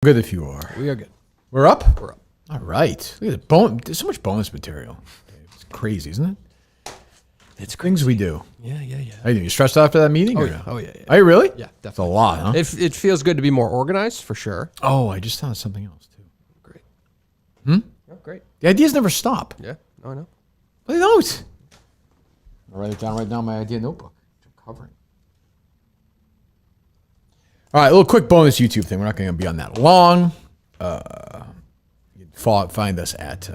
Good if you are. We are good. We're up? We're up. All right. Look at the there's so much bonus material. It's crazy, isn't it? It's crazy. Things we do. Yeah. How you doing? You stressed out after that meeting? Oh, or yeah. no? Oh, yeah. Are you really? Yeah, It's a definitely. lot, huh? It feels good to be more organized, for sure. Oh, I just thought of something else, too. Great. Oh, great. The ideas never stop. Yeah. No, I know. They don't. I'll write it down right now in my idea notebook, which I'm covering. All right, a little quick bonus YouTube thing. We're not going to be on that long. You can find us at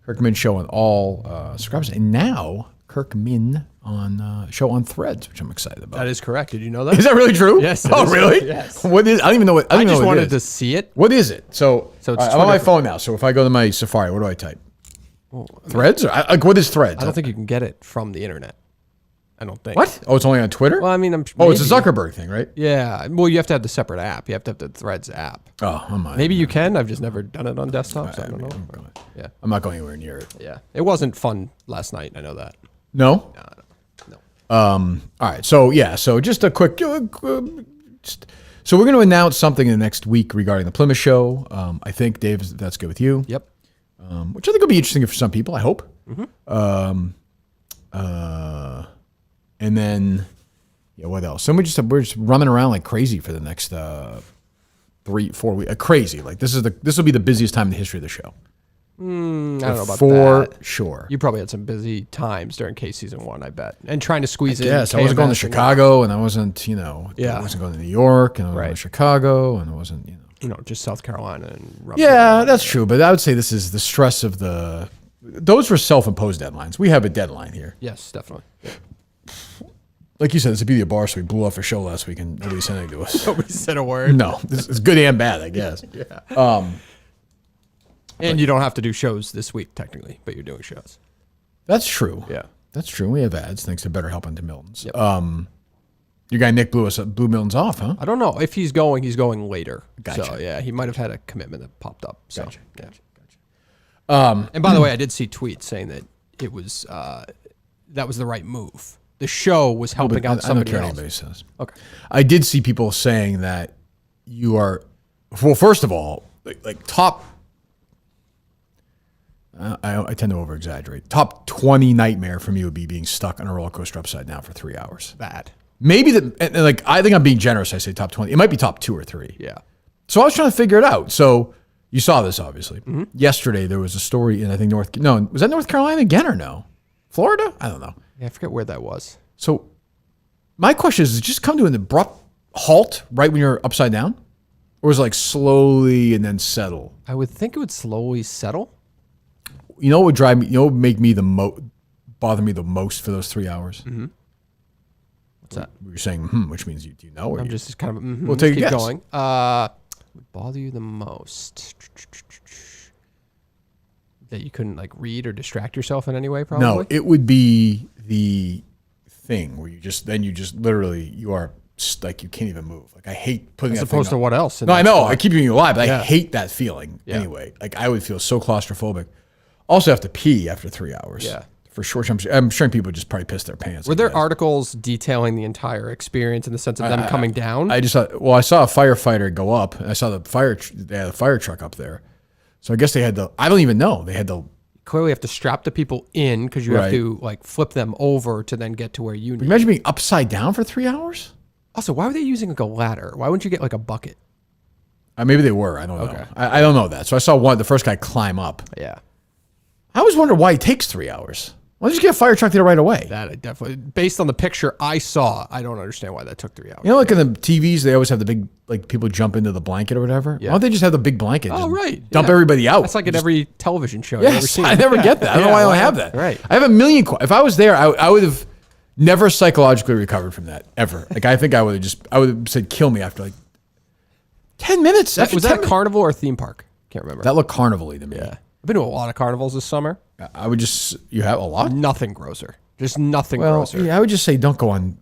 Kirkman Show on all subscribers. And now, Kirkman on show on Threads, which I'm excited about. That is correct. Did you know that? Is that really true? Yes. Oh, really? Yes. What is? I don't even know what. I just know what wanted it to is. see it. What is it? So it's I'm on my Twitter. phone now. So if I go to my Safari, what do I type? Threads? Or like what is Threads? I don't think you can get it from the internet. I don't think. What? Oh, it's only on Twitter? Well, I mean, it's a maybe. Zuckerberg thing, right? Yeah. Well, you have to have the separate app. You have to have the Threads app. Oh, I'm not. Maybe you can. I've just never done it on desktop, so I don't know. Yeah. I'm not going anywhere near it. Yeah. It wasn't fun last night. I know that. No? No. All right. So, yeah. So, just a quick. So, we're going to announce something in the next week regarding the Plymouth show. I think, Dave, that's good with you. Yep. Which I think will be interesting for some people, I hope. And then, yeah, what else? So we're just running around like crazy for the next 3-4 weeks. Crazy. Like, this will be the busiest time in the history of the show. I don't know about For that. sure. You probably had some busy times during K season 1, I bet, and trying to squeeze in. Yes, I wasn't going to KMS and Chicago, and I wasn't, Yeah. I wasn't going to New York, and I wasn't going Right. to Chicago, and I wasn't, just South Carolina and Yeah, that's true. But I would say this is the stress of those were self-imposed deadlines. We have a deadline here. Yes, definitely. Like you said, it's a beauty of bar, so we blew off a show last week, and nobody said anything to us. Nobody said a word. No, this is good and bad, I guess. Yeah. And you don't have to do shows this week, technically, but you're doing shows. That's true. Yeah. That's true. We have ads, thanks to BetterHelp and to Miltons. Yep. Your guy Nick blew Miltons off, huh? I don't know if he's going later. Gotcha. So yeah, he might have had a commitment that popped up. So, Gotcha. yeah. Gotcha. And by the way, I did see tweets saying that it was that was the right move. The show was helping out somebody I don't care else. what anybody says. Okay. I did see people saying that you are, well, first of all, like top, I tend to over-exaggerate. Top 20 nightmare for me would be being stuck on a roller coaster upside down for 3 hours. Bad. Maybe I think I'm being generous. I say top 20. It might be top 2 or 3. Yeah. So I was trying to figure it out. So you saw this, obviously. Yesterday, there was a story in, I think, was that North Carolina again or no? Florida? I don't know. Yeah, I forget where that was. So my question is, does it just come to an abrupt halt right when you're upside down? Or is it like slowly and then settle? I would think it would slowly settle. You know what would drive me, what would make me bother me the most for those 3 hours? What's that? You're saying, which means do you know? Or I'm you, just kind of Well, take a keep guess. going. Would bother you the most? That you couldn't like read or distract yourself in any way, probably? no, it would be the thing where you literally, you are like, you can't even move. Like, I hate putting As that thing opposed to up. what else? in No, that I know. spot? I keep you alive, but Yeah. I hate that feeling anyway. Like, I would feel so claustrophobic. Also have to pee after 3 hours. Yeah. For sure. I'm sure people just probably piss their pants. Were there articles detailing the entire experience in the sense of them coming down? I saw a firefighter go up, and I saw they had a fire truck up there. So I guess I don't even know. They had to Clearly have to strap the people in because you have Right. to like flip them over to then get to where you need. imagine being upside down for 3 hours. Also, why were they using like a ladder? Why wouldn't you get like a bucket? Maybe they were. I don't know. Okay. I don't know that. So I saw the first guy climb up. Yeah. I always wonder why it takes 3 hours. Why don't you get a fire truck there right away? That I definitely, based on the picture I saw, I don't understand why that took 3 hours. You know, like in the TVs, they always have the big, like, people jump into the blanket or whatever. Yeah. Why don't they just have the big blanket? Oh, just right. Dump Yeah. everybody out. That's like in every television show I've ever Yes, seen. I never get that. I don't know why I don't have that. Right. I have a million. If I was there, I would have never psychologically recovered from that ever. Like, I think I would have said, kill me after like 10 minutes. After Was 10 that a minutes. carnival or a theme park? Can't remember. That looked carnival-y to me. Yeah. I've been to a lot of carnivals this summer. I would you have a lot? Nothing grosser. Just nothing Well, grosser. yeah, I would just say don't go on.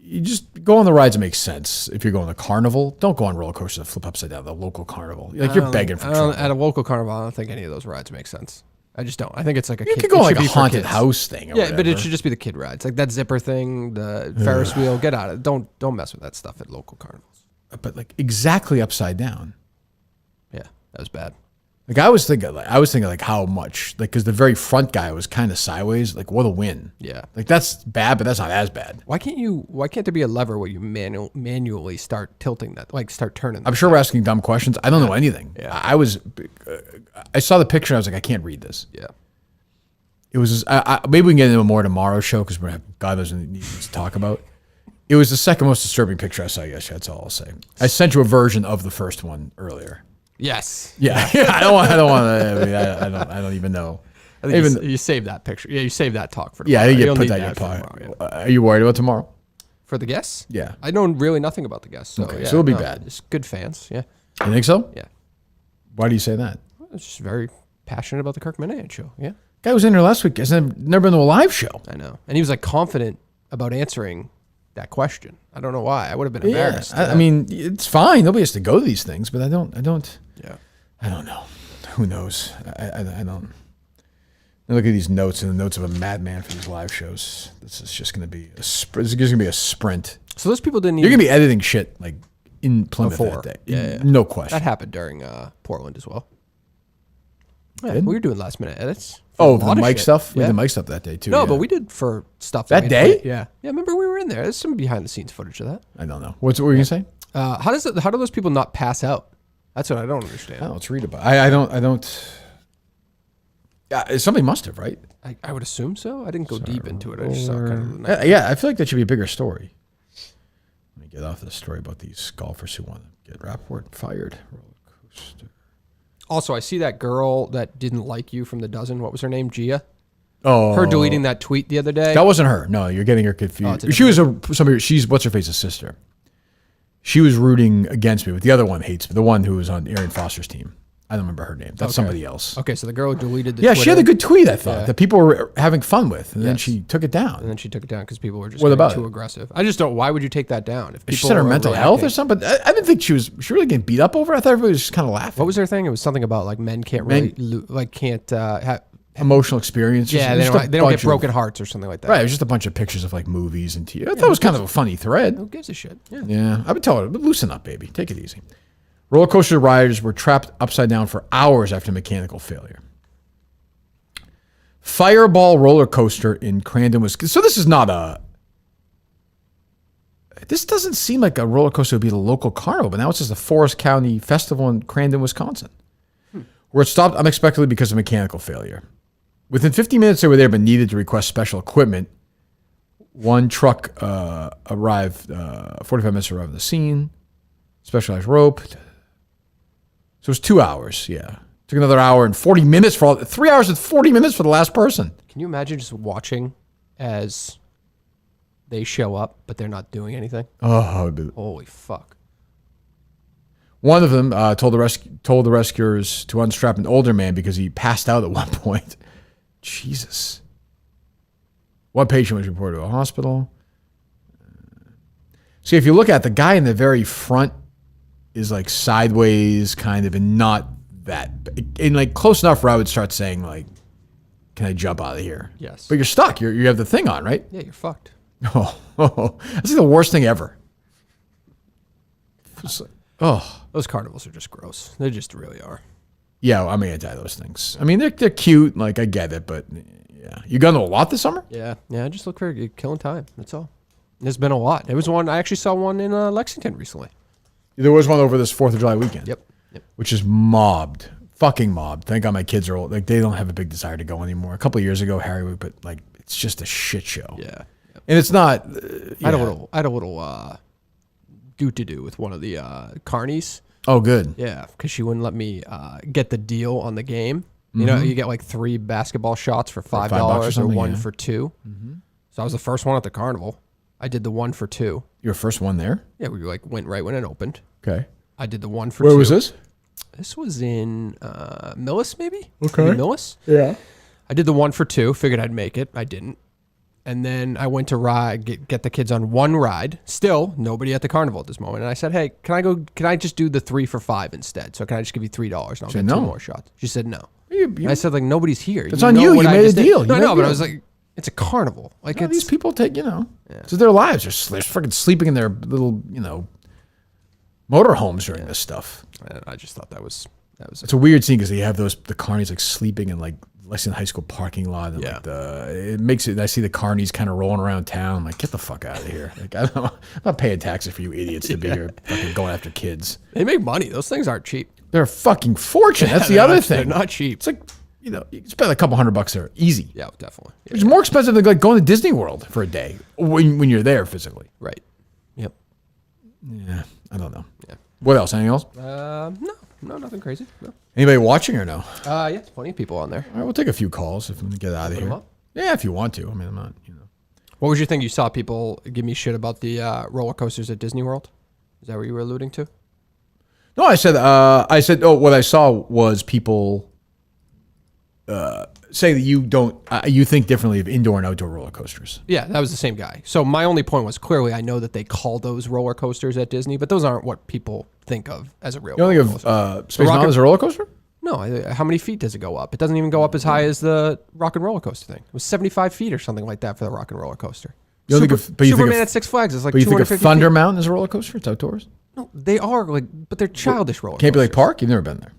You just go on the rides that make sense. If you're going to carnival, don't go on roller coasters that flip upside down. The local carnival, like you're begging for trouble. At a local carnival, I don't think any of those rides make sense. I just don't. I think it's like a You kid. could go it on like should a be for haunted kids. house thing. Or Yeah, but it whatever. should just be the kid rides, like that zipper thing, the Ferris wheel. Get out of it. Don't mess with that stuff at local carnivals. But like exactly upside down. That was bad. Like I was thinking like how much, like, because the very front guy was kind of sideways. Like, what a win. Yeah. Like that's bad, but that's not as bad. Why can't there be a lever where you manually start tilting that, like start turning that? I'm sure we're asking dumb questions. I don't know anything. Yeah. I saw the picture. And I was like, I can't read this. Yeah. It was just, maybe we can get into more tomorrow's show because we're gonna have God knows what needs to talk about. It was the second most disturbing picture I saw yesterday. That's all I'll say. I sent you a version of the first one earlier. Yes. Yeah. I don't want to. I don't even know. I think you saved that picture. Yeah, you saved that talk for tomorrow. Yeah, I didn't You'll put need that in your for pocket. tomorrow, yeah. Are you worried about tomorrow? For the guests? Yeah. I know really nothing about the guests. So, Okay, yeah, so it'll be bad. It's good fans. Yeah. You think so? Yeah. Why do you say that? I'm just very passionate about the Kirk Minahan show. Yeah. Guy was in there last week. Has never been to a live show. I know. And he was like confident about answering that question. I don't know why. I would have been embarrassed. I mean, it's fine. Nobody has to go to these things, but I don't. Yeah. I don't know. Who knows? I don't. I look at these notes and the notes of a madman for these live shows. This is just going to be This is going to be a sprint. So those people didn't You're even... going to be editing shit like in Plymouth Before. that day. Yeah. No question. That happened during Portland as well. Yeah, Did? we were doing last minute edits. Oh, A the lot of mic shit. stuff? We Yeah. did mic stuff that day too. No, yeah. but we did for stuff That we day? played. Yeah. Yeah, remember we were in there. There's some behind the scenes footage of that. I don't know. What were you going to say? How do those people not pass out? That's what I don't understand. Oh, let's read about it. I don't. Yeah, somebody must have, right? I would assume so. I didn't go deep into it. I just saw kind of Yeah, I feel like that should be a bigger story. Let me get off the story about these golfers who want to get Rappaport fired. Roller coaster. Also, I see that girl that didn't like you from the dozen. What was her name? Gia? Oh, Her deleting that tweet the other day. that wasn't her. No, you're getting her confused. it's a She was she's what's her face's sister. She was rooting against me, but the other one hates me. The one who was on Arian Foster's team. I don't remember her name. That's somebody else. Okay, so the girl who deleted the Yeah, Twitter, she had a good tweet, I thought, Yeah. that people were having fun with, and then Yes. she took it down. and then she took it down because people were just What getting about too it? aggressive. I just don't. Why would you take that down? If She people said her were mental health or overreacting? something. I didn't think she was really getting beat up over it. I thought everybody was just kind of laughing. What was her thing? It was something about like men can't really can't have. Emotional experience. Yeah, It was they just a don't get bunch broken of, heart or something like that. Right, it was just a bunch of pictures of like movies and TV. I thought it was kind of a funny thread. Who gives a shit? Yeah. Yeah, I would tell her, loosen up, baby. Take it easy. Roller coaster riders were trapped upside down for hours after mechanical failure. Fireball roller coaster in Crandon, Wisconsin. So this is not a... This doesn't seem like a roller coaster would be the local carnival, but now it's just a Forest County festival in Crandon, Wisconsin, where it stopped unexpectedly because of mechanical failure. Within 50 minutes, they were there, but needed to request special equipment. One truck arrived, 45 minutes arrived on the scene, specialized rope. So it was 2 hours, yeah. Took another hour and 40 minutes 3 hours and 40 minutes for the last person. Can you imagine just watching as they show up, but they're not doing anything? Oh, Holy fuck. one of them told the rescuers to unstrap an older man because he passed out at one point. Jesus. One patient was reported to a hospital. See, if you look at the guy in the very front is like sideways kind of and not that, and like close enough where I would start saying like, can I jump out of here? Yes. But you're stuck. You have the thing on, right? Yeah, you're fucked. Oh, that's like the worst thing ever. It's like, oh. Those carnivals are just gross. They just really are. Yeah, I'm anti those things. I mean, they're cute. Like, I get it, but yeah. You gone to a lot this summer? Yeah. Yeah, I just look for killing time. That's all. There's been a lot. There was one, I actually saw one in Lexington recently. There was one over this 4th of July weekend. Yep. Which is mobbed. Fucking mobbed. Thank God my kids are old. Like, they don't have a big desire to go anymore. A couple of years ago, Harry would, but like, it's just a shit show. Yeah. And it's not. I had a little do with one of the carnies. Oh, good. Yeah, because she wouldn't let me get the deal on the game. You know, you get like 3 basketball shots for $5 or something, 1 yeah. for 2. So I was the first one at the carnival. I did the 1 for 2. Your first one there? Yeah, we like went right when it opened. Okay. I did the 1 for 2. Where was this? This was in Millis, maybe? Okay. Maybe Millis? Yeah. I did the 1 for 2. Figured I'd make it. I didn't. And then I went to ride, get the kids on one ride. Still, nobody at the carnival at this moment. And I said, hey, can I just do the 3 for 5 instead? So can I just give you $3 and I'll get no. 2 more shots? She said no. You, And I said, like, nobody's here. It's on you. what You I made a just did. deal. No, You made a but deal. I was like, it's a carnival. Like, no, it's these people take, it's their lives. They're freaking sleeping in their little, motorhomes during this stuff. I just thought that was It's a weird scene because they have the carnies like sleeping in like Lexington High School parking lot, and like it makes it. I see the carnies kind of rolling around town. I'm like, get the fuck out of here! Like, I'm not paying taxes for you idiots to be here fucking going after kids. They make money. Those things aren't cheap. They're a fucking fortune. That's the other thing. They're not cheap. It's like, you know, you can spend a couple $100 there, easy. Yeah, definitely. Yeah. It's more expensive than like going to Disney World for a day when you're there physically. Right. Yep. Yeah, I don't know. Yeah. What else? Anything else? No, nothing crazy. No. Anybody watching or no? Yeah, plenty of people on there. All right, we'll take a few calls if we can get out of here. Yeah, if you want to. I mean, I'm not, you know. What was your thing? You saw people give me shit about the roller coasters at Disney World? Is that what you were alluding to? No, I said, what I saw was people saying that you think differently of indoor and outdoor roller coasters. Yeah, that was the same guy. So my only point was clearly I know that they call those roller coasters at Disney, but those aren't what people think of as a real roller coaster. You don't think of Space Mountain as a roller coaster? No, how many feet does it go up? It doesn't even go up as high as the Rock and Roller Coaster thing. It was 75 feet or something like that for the Rock and Roller Coaster. You don't Superman at Six Flags is like 250 feet. But you think of Thunder feet. Mountain as a roller coaster? It's outdoors? No, they are but they're childish roller Can't be coasters. like Park? You've never been there.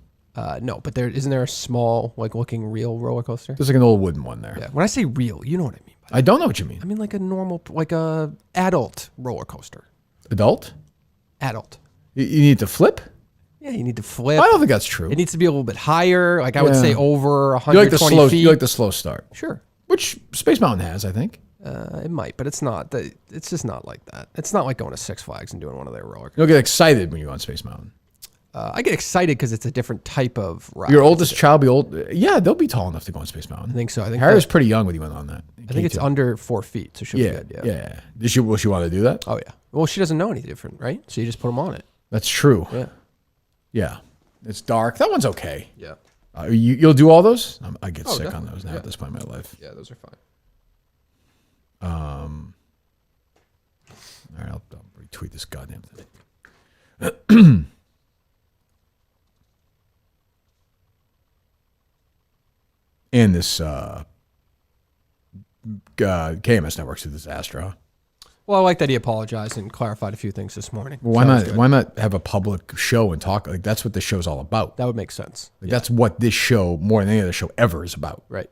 No, but isn't there a small, looking real roller coaster? There's like an old wooden one there. Yeah. When I say real, you know what I mean. I don't know what you mean. I mean like a normal, like a adult roller coaster. Adult? Adult. You need to flip? Yeah, you need to flip. I don't think that's true. It needs to be a little bit higher. Like I would say over 120 feet. You like the slow start. Sure. Which Space Mountain has, I think. It might, but it's not. It's just not like that. It's not like going to Six Flags and doing one of their roller coasters. You'll get excited when you go on Space Mountain. I get excited because it's a different type of ride. Your oldest child be old? Yeah, they'll be tall enough to go on Space Mountain. I think so. I think Harry was pretty young when he went on that. I think it's under 4 feet, so she'll be good. Yeah. Will she want to do that? Oh yeah. Well, she doesn't know any different, right? So you just put them on it. That's true. Yeah. Yeah. It's dark. That one's okay. Yeah. You'll do all those? I get sick definitely. on those now at this point in my life. Yeah, those are fine. All right, I'll retweet this goddamn thing. And this KMS network's a disaster, huh? Well, I like that he apologized and clarified a few things this morning. Well, why not have a public show and talk? Like that's what the show's all about. That would make sense. Like, that's what this show, more than any other show ever, is about. Right.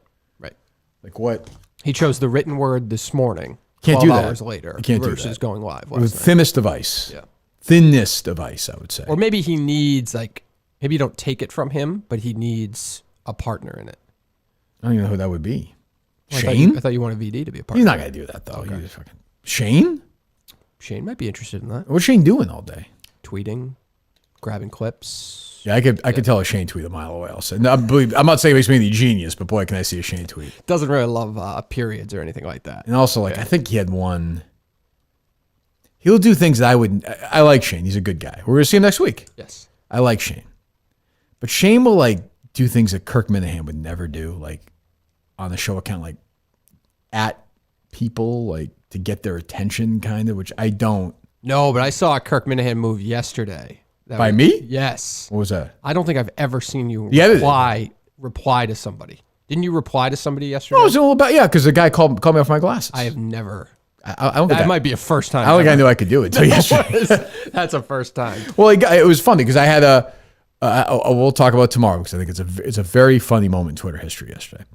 Like what? He chose the written word this morning. Can't 12 do that. hours later. You can't do versus that. going live. With thinnest device. Yeah. Thinnest device, I would say. Or maybe he needs maybe you don't take it from him, but he needs a partner in it. I don't even know who that would be. Well, Shane? I thought you wanted VD to be a partner. He's not going to do that, though. Okay. Shane? Shane might be interested in that. What's Shane doing all day? Tweeting, grabbing clips. Yeah, I could tell a Shane tweet a mile away. Also, no, I'm not saying he makes me any genius, but boy, can I see a Shane tweet. Doesn't really love periods or anything like that. And also, I think he had one. He'll do things that I wouldn't. I like Shane. He's a good guy. We're going to see him next week. Yes. I like Shane. But Shane will do things that Kirk Minahan would never do, like on the show account, like at people, to get their attention, kind of, which I don't. No, but I saw a Kirk Minahan move yesterday. By me? Yes. What was that? I don't think I've ever seen you reply to somebody. Didn't you reply to somebody yesterday? No, it was a little bit, because the guy called me off my glasses. I have never. I don't think that might be a first time. I don't think I knew I could do it until yesterday. That's a first time. Well, it was funny because I had we'll talk about it tomorrow because I think it's a very funny moment in Twitter history yesterday.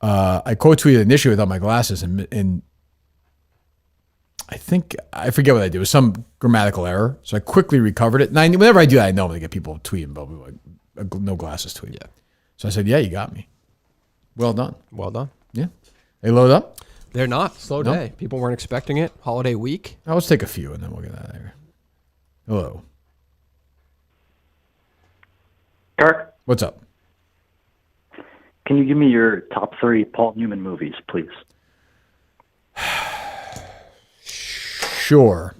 I quote tweeted initially without my glasses and I forget what I did. It was some grammatical error, so I quickly recovered it. And whenever I do that, I normally get people tweeting about me, like no glasses tweet. Yeah. So I said, "Yeah, you got me. Well done. Well done." Yeah. They load up. They're not. Slow day. People weren't expecting it. Holiday week. Now let's take a few and then we'll get out of here. Hello. Kirk, What's up? can you give me your top 3 Paul Newman movies, please? Sure.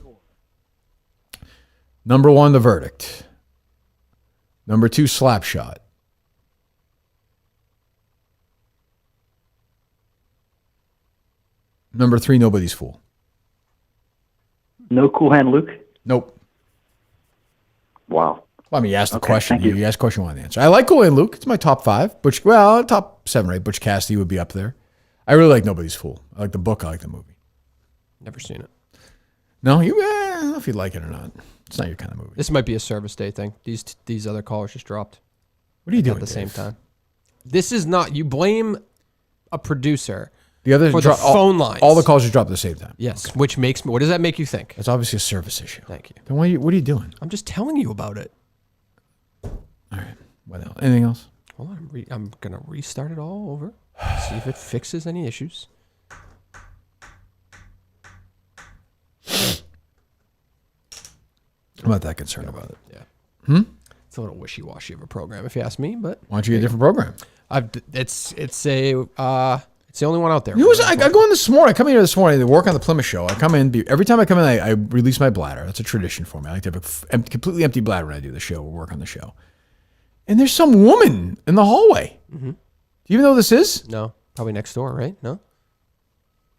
Number 1, The Verdict. Number 2, Slapshot. Number 3, Nobody's Fool. No Cool Hand Luke? Nope. Wow. Well, I mean, you asked the Okay, question. thank you. You asked the question, I wanted to answer. I like Cool and Luke. It's my top 5. Top 7 or 8. Butch Cassidy would be up there. I really like Nobody's Fool. I like the book. I like the movie. Never seen it. No, I don't know if you like it or not. It's not your kind of movie. This might be a service day thing. These other callers just dropped. What are you doing at the same Dave? time. This is not. You blame a producer. The other For the phone lines. All the calls are dropped at the same time. Yes, which makes me. What does that make you think? That's obviously a service issue. Thank you. Then what are you doing? I'm just telling you about it. All right. What else? Anything else? Hold on. I'm gonna restart it all over. See if it fixes any issues. I'm not that concerned about it. Yeah. It's a little wishy-washy of a program, if you ask me. But Why don't you get a different program? it's the only one out there. You know, I go in this morning. I come in here this morning to work on the Plymouth show. I come in every time I come in. I release my bladder. That's a tradition for me. I like to have a completely empty bladder when I do the show or work on the show. And there's some woman in the hallway. Do you even know who this is? No, probably next door, right? No.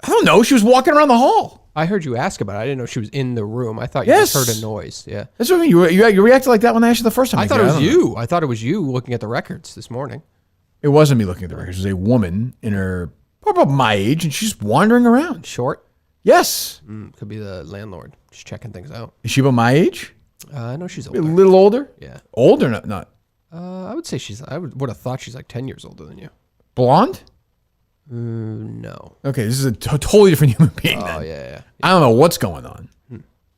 I don't know. She was walking around the hall. I heard you ask about it. I didn't know she was in the room. I thought you Yes. just heard a noise. Yeah. That's what I mean. You reacted like that when I asked you the first time. I thought it was don't know. you. I thought it was you looking at the records this morning. It wasn't me looking at the records. It was a woman in her probably about my age, and she's wandering around. Short. Yes. Could be the landlord. Just checking things out. Is she about my age? I know she's A older. little older? Yeah. Older? Not. I would say I would have thought she's like 10 years older than you. Blonde? No. Okay, this is a totally different human being Oh, then. yeah. I don't know what's going on.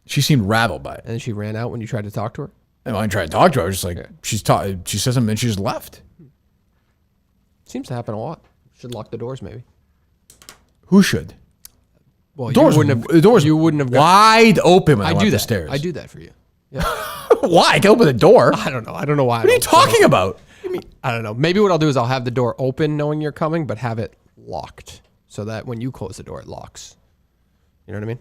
She seemed rattled by it. And then she ran out when you tried to talk to her? And when I tried to talk to her, I was just like, she said something and she just left. Seems to happen a lot. Should lock the doors, maybe. Who should? Well, The door's you wouldn't have got, wide open when I, I went do up the that. stairs. I do that for you. Yeah. Why? I can open the door. What I don't know. I don't know why. are you talking about? I don't know. Maybe what I'll do is I'll have the door open knowing you're coming, but have it locked so that when you close the door, it locks. You know what I mean?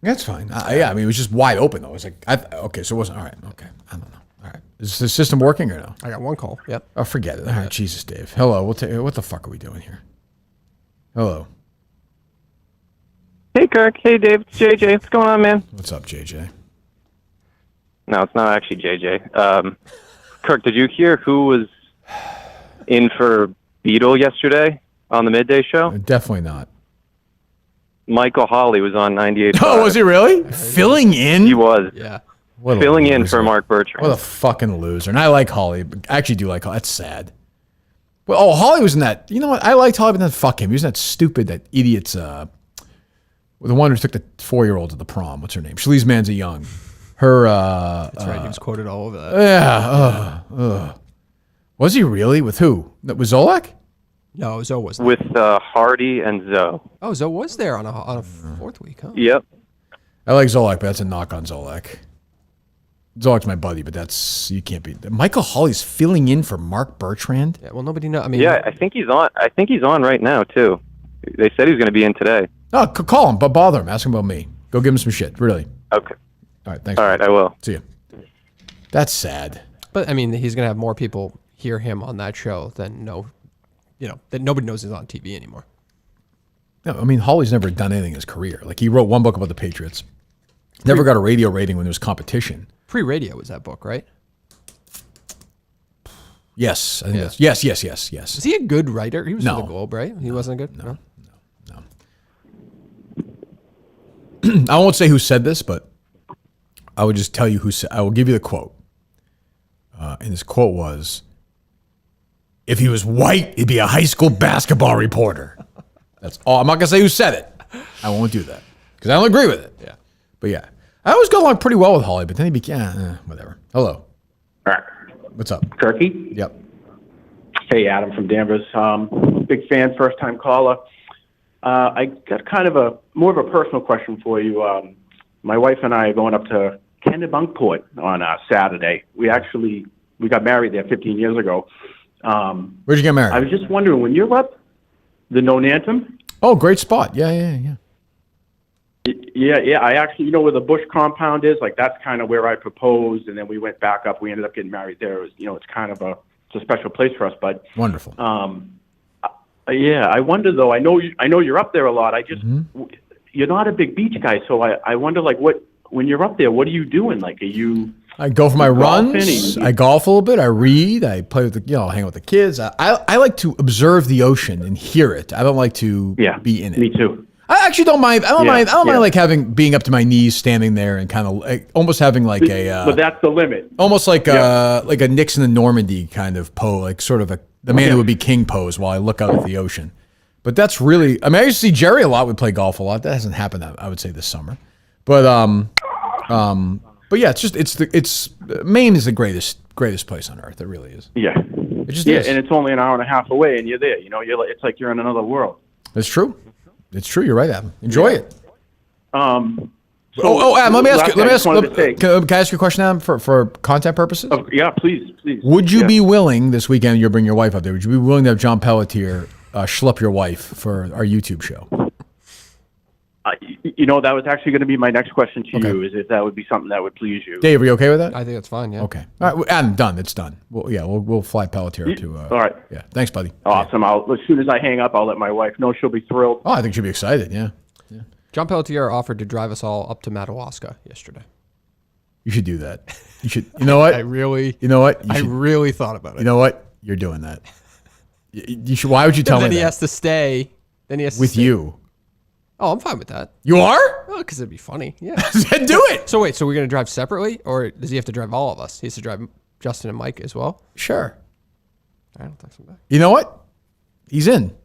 That's fine. Yeah, I mean, it was just wide open, though. It was like, okay, so it wasn't, all right, okay. I don't know. All right. Is the system working or no? I got one call. Yep. Oh, forget it. All right, Jesus, Dave. Hello. What the fuck are we doing here? Hello. Hey, Kirk. Hey, Dave. It's JJ. What's going on, man? What's up, JJ? No, it's not actually JJ. Kirk, did you hear who was in for Beetle yesterday on the midday show? Definitely not. Michael Hawley was on 98. Oh, was he really? Filling in? He was. Yeah. What a Filling in loser. for Mark Bertrand. What a fucking loser. And I like Holly, but I actually do like Holly. That's sad. Well, Holly was in that. You know what? I liked Holly, but then fuck him. He was in that idiot's, the one who took the 4-year-old to the prom. What's her name? Shalise Manza Young. Her, That's right. He was quoted all over that. yeah. Was he really? With who? That was Zolak? No, Zoe wasn't. With Hardy and Zoe. Oh, Zoe was there on a fourth week, huh? Yep. I like Zolak, but that's a knock on Zolak. Zolak's my buddy, but you can't be. Michael Hawley's filling in for Mark Bertrand. Yeah, well, nobody knows. I mean, Yeah, I think he's on. I think he's on right now too. They said he was going to be in today. Oh, call him, but bother him. Ask him about me. Go give him some shit. Really. Okay. All right. Thanks. All right, I will. See you. That's sad. But I mean, he's gonna have more people hear him on that show than that nobody knows he's on TV anymore. No, I mean, Hawley's never done anything in his career. Like, he wrote one book about the Patriots. Never got a radio rating when there was competition. Pre-radio was that book, right? Yes. I think Yeah. that's, yes. Is he a good writer? He was No. for the Globe, right? He wasn't good. No. I won't say who said this, but I would just tell you who said. I will give you the quote. And his quote was, "If he was white, he'd be a high school basketball reporter." That's all. I'm not gonna say who said it. I won't do that because I don't agree with it. Yeah. But yeah, I always got along pretty well with Holly, but then he became whatever. Hello, All right. what's up? Kirky? Yep. Hey, Adam from Danvers. Big fan, first-time caller. I got kind of more of a personal question for you. My wife and I are going up to Kennebunkport on Saturday. We got married there 15 years ago. Where'd you get married? I was just wondering, when you're up the Nonantum? Oh, great spot. Yeah. Yeah. I actually, where the Bush compound is, like that's kind of where I proposed, and then we went back up. We ended up getting married there. It was, it's kind of it's a special place for us. But Wonderful. yeah, I wonder though. I know you're up there a lot. I just you're not a big beach guy, so I wonder like when you're up there, what are you doing? Like, are you? I go for my golfing runs. and- I golf a little bit. I read. I play with I hang out with the kids. I like to observe the ocean and hear it. I don't like to Yeah, be in it. Me too. I actually don't mind. I don't Yeah, mind. I don't yeah. mind like being up to my knees, standing there, and kind of like, almost having like But that's the limit. almost like Yeah. like a Nixon and Normandy kind of pose, like sort of the man who would be king pose while I look out at the ocean. But that's really. I mean, I used to see Jerry a lot. Would play golf a lot. That hasn't happened. I would say this summer. But yeah, it's Maine is the greatest place on earth. It really is. Yeah. It just Yeah, is. and it's only an hour and a half away, and you're there. You know, it's like you're in another world. It's true. It's true. You're right, Adam. Enjoy it. So Adam, let me ask last you. thing I just wanted to say- Can I ask you a question, Adam, for content purposes? Yeah, please. Would you Yeah. be willing this weekend? You'll bring your wife up there. Would you be willing to have John Pelletier schlepp your wife for our YouTube show? You know, that was actually going to be my next question to Okay. you, is if that would be something that would please you. Dave, are you okay with that? I think that's fine. Yeah. Okay. All right, Adam, done. It's done. We'll fly Pelletier to. All right. Yeah. Thanks, buddy. Awesome. As soon as I hang up, I'll let my wife know. She'll be thrilled. Oh, I think she'll be excited. Yeah. John Pelletier offered to drive us all up to Madawaska yesterday. You should do that. You should. You know what? I really, You know what? You I should- really thought about it. You know what? You're doing that. You should. Why would you tell then me he that? has to stay. Then he has to With stay. you. Oh, I'm fine with that. You are? Oh, because it'd be funny. Yeah. Then do it. So wait, so we're gonna drive separately, or does he have to drive all of us? He has to drive Justin and Mike as well. Sure. I don't think so. Back. You know what? He's in.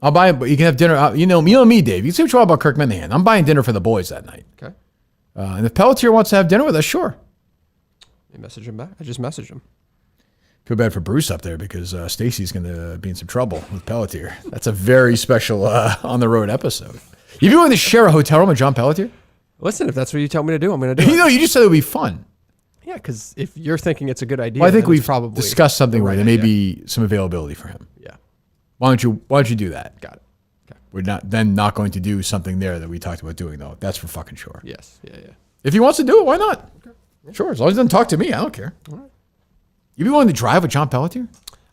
I'll buy him, but you can have dinner. You know me, Dave. You can say what you want about Kirk Minahan. I'm buying dinner for the boys that night. Okay. And if Pelletier wants to have dinner with us, sure. You message him back. I just messaged him. Feel bad for Bruce up there because Stacy's going to be in some trouble with Pelletier. That's a very special on the road episode. You be willing to share a hotel room with John Pelletier? Listen, if that's what you tell me to do, I'm gonna do You it. know, you just said it would be fun. Yeah, because if you're thinking it's a good idea, Well, I think then it's we've probably discussed something the where right there may idea. be some availability for him. Yeah. Why don't you do that? Got it. Okay. We're not going to do something there that we talked about doing though. That's for fucking sure. Yes. Yeah. Yeah. If he wants to do it, why not? Sure, as long as he doesn't talk to me, I don't care. You be willing to drive with John Pelletier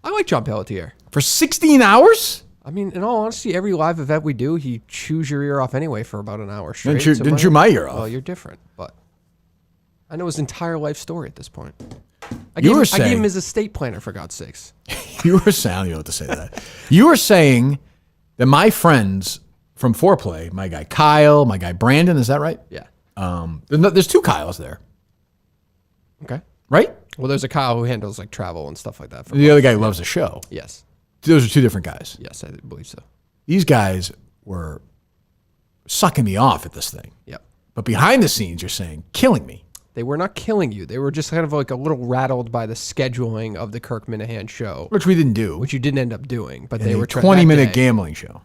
I like John Pelletier. for 16 hours? I mean, in all honesty, every live event we do, he chews your ear off anyway for about an hour straight. Didn't chew my ear off. Well, you're different, but I know his entire life story at this point. I You were gave saying- him his estate planner, for God's sakes. You were saying, I don't even know what to say to that. You were saying that my friends from Foreplay, my guy Kyle, my guy Brandon, is that right? Yeah. There's two Kyles there, Okay. right? Well, there's a Kyle who handles like travel and stuff like that. For The other guy loves the show. Yes. Those are two different guys. Yes, I believe so. These guys were sucking me off at this thing. Yep. But behind the scenes, you're saying, killing me. They were not killing you. They were just kind of like a little rattled by the scheduling of the Kirk Minahan show, Which we didn't do. which you didn't end up doing. But And they a were 20-minute gambling show.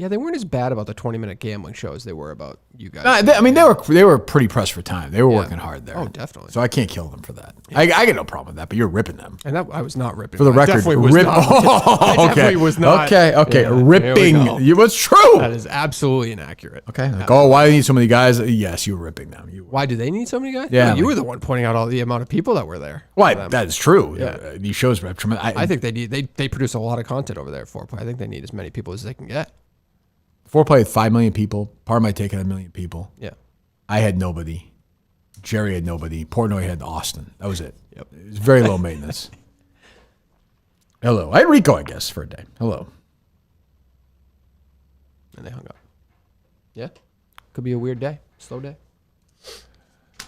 Yeah, they weren't as bad about the 20-minute gambling show as they were about you guys. They were pretty pressed for time. They were working hard there. Oh, definitely. So I can't kill them for that. I get no problem with that, but you're ripping them. And that I was not ripping. For the I record, definitely was rip. not. I definitely was not. Okay. Yeah, here we ripping. go. What's true? That is absolutely inaccurate. Okay. Like, oh, why do you need so many guys? Yes, you were ripping them. You were. Why do they need so many guys? Yeah, No, you like- were the one pointing out all the amount of people that were there. Why? for them. That is true. Yeah. These shows have tremendous. I think they need. They produce a lot of content over there at Foreplay. I think they need as many people as they can get. Foreplay had 5 million people. Part of my take had 1 million people. Yeah. I had nobody. Jerry had nobody. Portnoy had Austin. That was it. Yep. It was very low maintenance. Hello. I had Rico, I guess, for a day. Hello. And they hung up. Yeah. Could be a weird day. Slow day.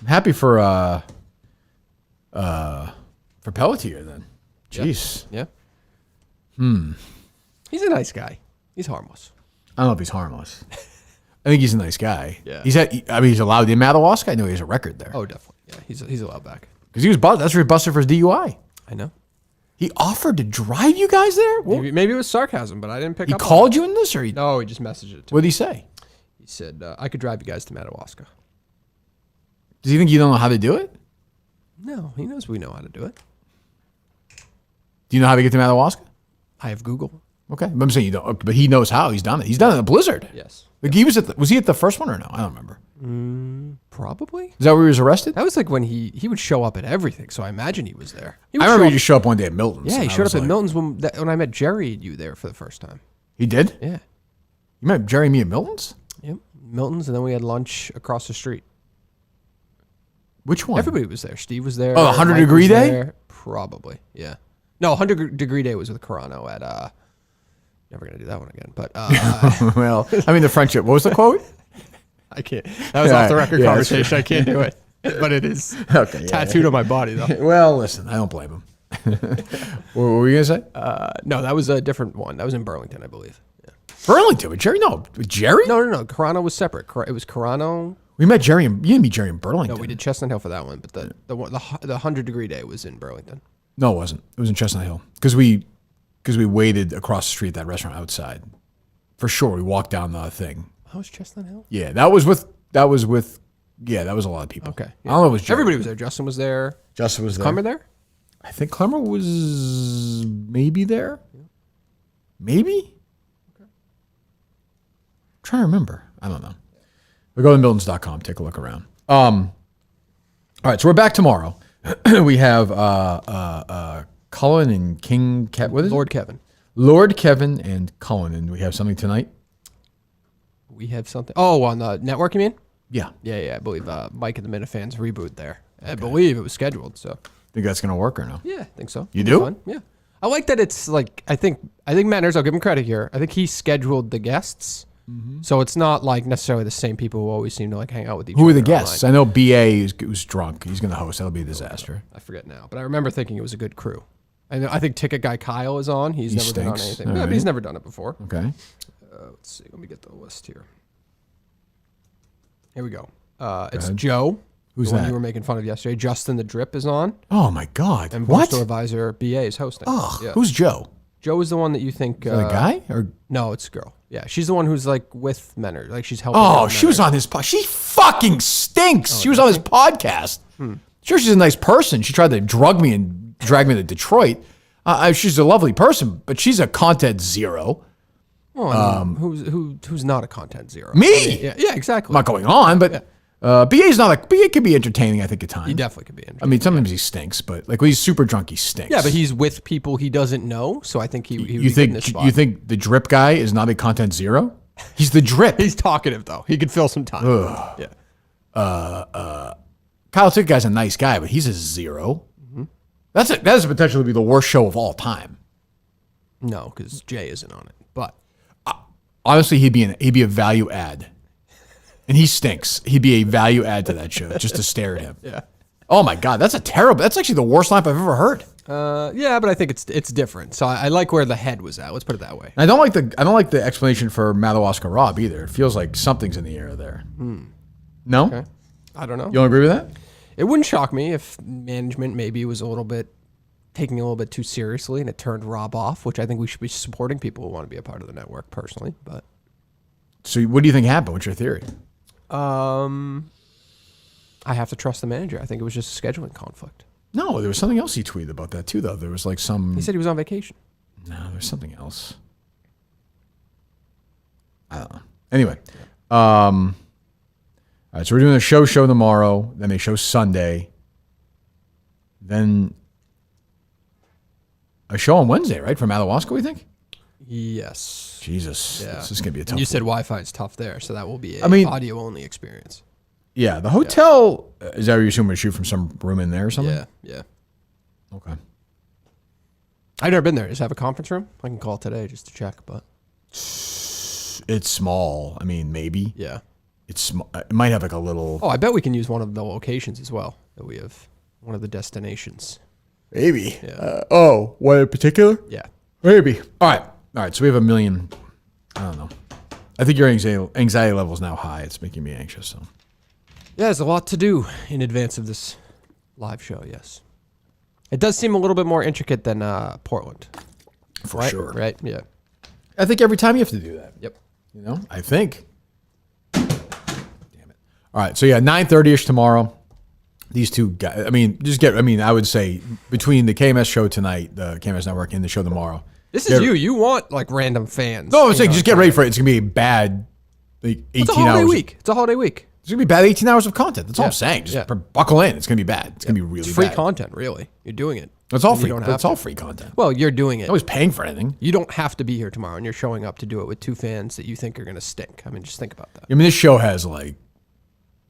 I'm happy for Pelletier then. Jeez. Yeah. He's a nice guy. He's harmless. I don't know if he's harmless. I think he's a nice guy. Yeah. He's allowed in Madawaska. I know he has a record there. Oh, definitely. Yeah. He's allowed back. Because he was busted. That's where he busted for his DUI. I know. He offered to drive you guys there? Well, Maybe it was sarcasm, but I didn't pick he up. called you in this, or No, he just messaged it to me. what did he say? He said, I could drive you guys to Madawaska. Does he think you don't know how to do it? No, he knows we know how to do it. Do you know how to get to Madawaska? I have Google. Okay, but I'm saying you don't. But he knows how. He's done it. He's done it in a blizzard. Yes. Like was he at the first one or no? I don't remember. Probably. Is that where he was arrested? That was like when he would show up at everything, so I imagine he was there. He would I remember show he just showed up one day at Milton's. Yeah, he and I showed was up at like- Milton's when I met Jerry and you there for the first time. He did? Yeah. You met Jerry and me at Milton's? Yep. Milton's, and then we had lunch across the street. Which one? Everybody was there. Steve was there. Oh, the 100 Mike degree was day? there. Probably. Yeah. No, 100 degree day was with Carano at Never gonna do that one again. But Well, I mean, the friendship. What was the quote? I can't. That was Yeah, off the record yeah, conversation. I can't do it. But it is tattooed on my body though. Well, listen, I don't blame him. What were you gonna say? No, that was a different one. That was in Burlington, I believe. Yeah. Burlington with Jerry? No, with Jerry? No. Carano was separate. It was Carano. We met Jerry. You didn't meet Jerry in Burlington. No, we did Chestnut Hill for that one. But the 100-degree day was in Burlington. No, it wasn't. It was in Chestnut Hill because we waited across the street at that restaurant outside. For sure, we walked down the thing. Oh, was Chestnut Hill? Yeah, that was with. That was a lot of people. Okay. I don't know if it was Jerry. Everybody was there. Justin was there. Justin was there. Clemmer there? I think Clemmer was maybe there. Maybe? Okay. I'm trying to remember. I don't know. But go to Miltons.com. Take a look around. All right, so we're back tomorrow. We have Cullen and King Kevin. What is Lord it? Kevin. Lord Kevin and Cullen. And we have something tonight? We have something. Oh, on the network, you mean? Yeah. Yeah. I believe Mike and the Minifans reboot there. I believe it was scheduled. So Think that's going to work or no? yeah, I think so. You It'll be do? fun. Yeah. I like that it's like, I think Matt Nurse, I'll give him credit here. I think he scheduled the guests. So it's not like necessarily the same people who always seem to like hang out with each other. Who are the guests? online. I know BA was drunk. He's going to host. That'll be a disaster. I forget now, but I remember thinking it was a good crew. I think ticket guy Kyle is on. He's never been on stinks. anything. All Yeah, right. but he's never done it before. Okay. Let's see. Let me get the list here. Here we go. It's ahead. Joe. Who's the one that? you were making fun of yesterday. Justin the Drip is on. Oh, my God. And What? Bookstore Advisor BA is hosting. Ugh. Yeah. Who's Joe? Joe is the one that you think. The guy? Or No, it's a girl. Yeah, she's the one who's like with Menor. Like she's helping. Oh, out she was Menor. on his podcast. She fucking stinks. She was on his podcast. Sure, she's a nice person. She tried to drug me and drag me to Detroit. She's a lovely person, but she's a content zero. Well, I mean, who's not a content zero? Me? Yeah, exactly. I'm not going on, but BA's not like BA can be entertaining, I think, at times. He definitely could be. I mean, sometimes he stinks, but like when he's super drunk, he stinks. Yeah, but he's with people he doesn't know, so I think he would be you good in think this spot. you think the drip guy is not a content zero? He's the drip. He's talkative though. He could fill some time. Yeah. Kyle Tick guy's a nice guy, but he's a 0. That is potentially be the worst show of all time. No, because Jay isn't on it. But Honestly, he'd be a value add, and he stinks. He'd be a value add to that show just to stare at him. yeah. Oh my God, that's actually the worst lineup I've ever heard. Yeah, but I think it's different. So I like where the head was at. Let's put it that way. And I don't like the explanation for Madawaska Rob either. It feels like something's in the air there. No, Okay. I don't know. you don't agree with that? It wouldn't shock me if management maybe was taking it a little bit too seriously and it turned Rob off, which I think we should be supporting people who want to be a part of the network personally. But So what do you think happened? What's your theory? I have to trust the manager. I think it was just a scheduling conflict. No, there was something else he tweeted about that too, though. There was like some. He said he was on vacation. No, there's something else. I don't know. Anyway, all right. So we're doing a show tomorrow. Then they show Sunday. Then a show on Wednesday, right? From Madawaska, we think. Yes. Jesus, Yeah. this is gonna be a tough. And you one. said Wi-Fi is tough there, so that will be a I mean- audio only experience. Yeah, the hotel is that what you assume we shoot from some room in there or something? Yeah. Okay. I've never been there. Does it have a conference room? I can call today just to check, but It's small. I mean, maybe yeah. it's small. It might have like a little. Oh, I bet we can use one of the locations as well that we have. One of the destinations. Maybe. Yeah. One in particular? Yeah. Maybe. All right. So we have a million. I don't know. I think your anxiety level is now high. It's making me anxious. So. Yeah, there's a lot to do in advance of this live show, yes. It does seem a little bit more intricate than Portland. For Right? sure. Right? Yeah. I think every time you have to do that. Yep. You know, I think. Damn it. All right. So yeah, 9:30ish tomorrow. These two guys. I would say between the KMS show tonight, the KMS network, and the show tomorrow. This is you. You want like random fans. No, I'm saying just get ready for it. It's gonna be a bad, like 18 It's a holiday hours. week. It's a holiday week. It's gonna be bad 18 hours of content. That's all Yeah. I'm saying. Just Yeah. buckle in. It's gonna be bad. It's gonna be really It's free bad. content, really. You're doing it. It's all And you free. don't have It's all to. free content. Well, you're doing it. Nobody's paying for anything. You don't have to be here tomorrow, and you're showing up to do it with two fans that you think are going to stink. I mean, just think about that. I mean, this show has like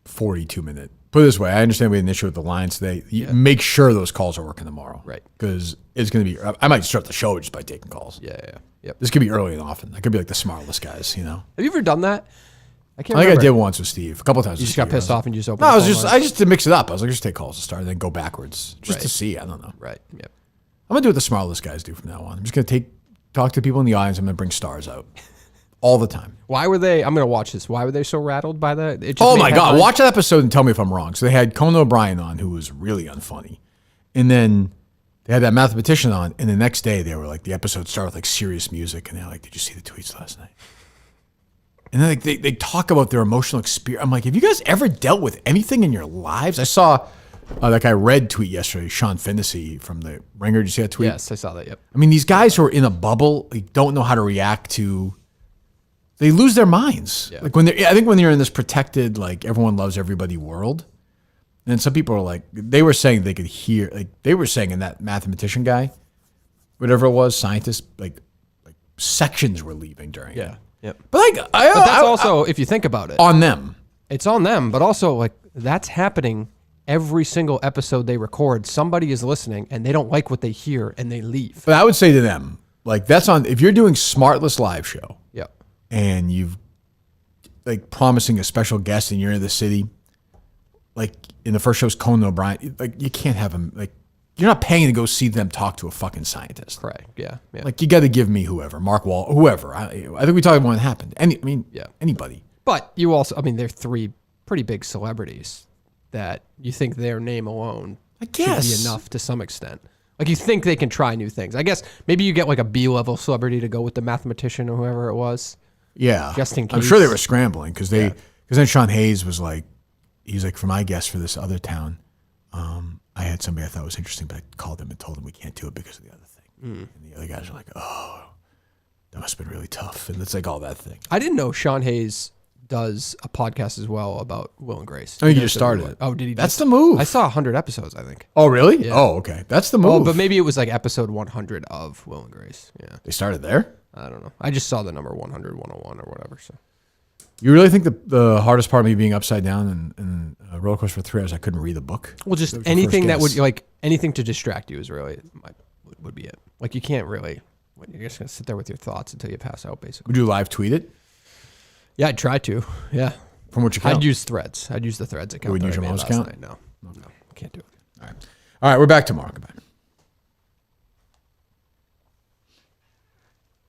42-minute put it this way. I understand we had an issue with the lines today. Make sure those calls are working tomorrow. Right. Because it's going to be, I might start the show just by taking calls. Yeah. Yep. This could be early and often. I could be like the smartless guys, you know? Have you ever done that? I can't I think remember. I did once with Steve. A couple times. You just got pissed off and you just opened No, the phone I lines? just to mix it up. I was like, just take calls to start and then go backwards just to Right. see. I don't know. Right. Yep. I'm going to do what the smartless guys do from now on. I'm just going to talk to people in the audience. I'm going to bring stars out all the time. Why were they? I'm going to watch this. Why were they so rattled by that? It just Oh made my God. headlines? Watch that episode and tell me if I'm wrong. So they had Conan O'Brien on, who was really unfunny. And then they had that mathematician on. And the next day they were like, the episode started with like serious music. And they're like, did you see the tweets last night? And then like, they talk about their emotional experience. I'm like, have you guys ever dealt with anything in your lives? I saw that guy Red tweet yesterday, Sean Fennessy from the Ringer. Did you see that tweet? Yes, I saw that. Yep. I mean, these guys who are in a bubble, like, don't know how to react to. They lose their minds. Yeah. Like I think when you're in this protected, like everyone loves everybody world, and some people are like, they were saying they could hear, like they were saying in that mathematician guy, whatever it was, scientist, like sections were leaving during it. Yep. But like, But that's also, if you think about it, on them. it's on them. But also, like that's happening every single episode they record. Somebody is listening and they don't like what they hear and they leave. But I would say to them, like that's on. If you're doing Smartless live show, Yep. and you've like promising a special guest and you're in the city, like in the first show's Conan O'Brien, like you can't have him, like you're not paying to go see them talk to a fucking scientist. Correct. Yeah. Like you got to give me whoever, Mark Wall, whoever. I think we talked about when it happened. Anybody. But you also, I mean, they're three pretty big celebrities that you think their name alone should be enough to some extent. Like you think they can try new things. I guess maybe you get like a B-level celebrity to go with the mathematician or whoever it was. Yeah. Just in I'm sure they case. were scrambling because then Sean Hayes was like, he's like, for my guest for this other town, I had somebody I thought was interesting, but I called him and told him we can't do it because of the other thing. And the other guys are like, oh, that must have been really tough. And it's like all that thing. I didn't know Sean Hayes does a podcast as well about Will and Grace. I think he just started it. Oh, did he? That's the move. I saw 100 episodes, I think. Oh, really? Yeah. Oh, okay. That's the move. Oh, but maybe it was like episode 100 of Will and Grace. Yeah. They started there? I don't know. I just saw the number 100, 101 or whatever. So You really think the hardest part of me being upside down and a roller coaster for 3 hours, I couldn't read the book? well, just That was the anything first that would guess. like anything to distract you is really would be it. Like you can't really. You're just gonna sit there with your thoughts until you pass out, basically. Would you live tweet it? Yeah, I'd try to. Yeah, From which account? I'd use Threads. I'd use the Threads account. would that use I your made mom's last account? night. No, can't do it. All right, we're back tomorrow. Goodbye.